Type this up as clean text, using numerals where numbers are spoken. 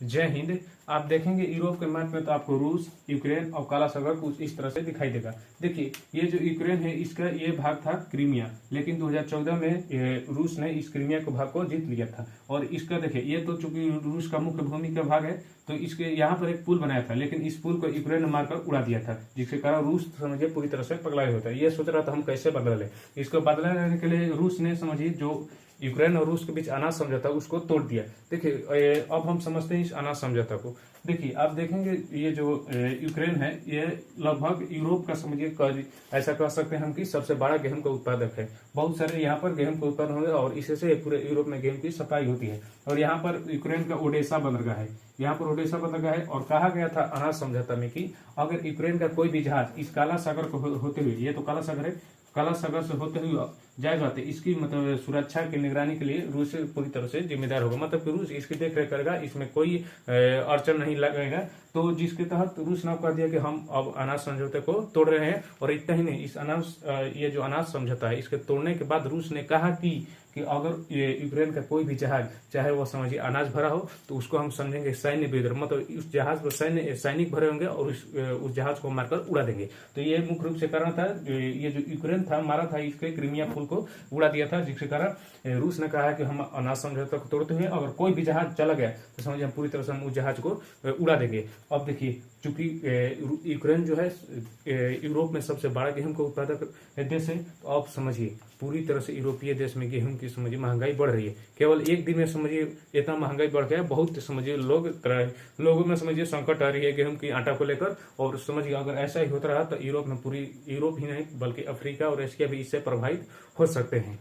जय हिंद। आप देखेंगे यूरोप के मैप में तो आपको रूस, यूक्रेन और काला सागर कुछ इस तरह से दिखाई देगा। देखिए ये जो यूक्रेन है इसका ये भाग था क्रीमिया, लेकिन 2014 में रूस ने इस क्रीमिया को भाग को जीत लिया था। और इसका देखिए ये तो चूंकि रूस का मुख्य भूमि का भाग है तो इसके यहाँ पर एक पुल बनाया था, लेकिन इस पुल को यूक्रेन ने मारकर उड़ा दिया था, जिसके कारण रूस समझिए पूरी तरह से पगलाया होता है। ये सोच रहा था हम कैसे बदला ले। इसको बदला लेने के लिए रूस ने समझिए जो यूक्रेन और रूस के बीच अनाज समझौता उसको तोड़ दिया। देखिए अब हम समझते हैं इस अनाज समझौता को। देखिए आप देखेंगे ये जो यूक्रेन है ये लगभग यूरोप का समझिए ऐसा कह सकते हैं हम कि सबसे बड़ा गेहूं का उत्पादक है। बहुत सारे यहाँ पर गेहूं का उत्पादन होगा और इससे पूरे यूरोप में गेहूं की सप्लाई होती है। और यहाँ पर यूक्रेन का ओडेसा बंदरगाह है, यहाँ पर ओडेसा बंदरगाह है। और कहा गया था अनाज समझौता में कि अगर यूक्रेन का कोई भी जहाज इस काला सागर को होते हुए, ये तो काला सागर है, काला सागर से होते हुए जाए जाते इसकी मतलब सुरक्षा की निगरानी के लिए रूस पूरी तरह से जिम्मेदार होगा। मतलब कि रूस इसकी देखरेख करेगा, इसमें कोई अड़चन नहीं लगेगा। तो जिसके तहत रूस ने कह दिया कि हम अब अनाज समझौते को तोड़ रहे हैं। और इतना ही नहीं, इस अनाज ये जो अनाज समझौता है इसके तोड़ने के बाद रूस ने कहा कि अगर ये यूक्रेन का कोई भी जहाज चाहे वो समझिए अनाज भरा हो तो उसको हम समझेंगे सैन्य विद्रोह, मतलब उस जहाज पर सैनिक भरे होंगे और उस जहाज को मारकर उड़ा देंगे। तो ये मुख्य रूप से कारण था ये जो यूक्रेन था मारा था इसके क्रीमिया पुल को उड़ा दिया था, जिसके कारण रूस ने कहा कि हम अनाज समझौता को तोड़ते हुए अगर कोई भी जहाज चला गया तो समझिए हम पूरी तरह से हम उस जहाज को उड़ा देंगे। अब देखिए चूंकि यूक्रेन जो है यूरोप में सबसे बड़ा गेहूं का उत्पादक देश है, तो अब समझिए पूरी तरह से यूरोपीय देश में गेहूं की समझिए महंगाई बढ़ रही है। केवल एक दिन में समझिए इतना महंगाई बढ़ गया, बहुत समझिए लोगों में समझिए संकट आ रही है गेहूं की आटा को लेकर। और समझिए अगर ऐसा ही होता रहा तो यूरोप में पूरी यूरोप ही नहीं बल्कि अफ्रीका और एशिया भी इससे प्रभावित हो सकते हैं।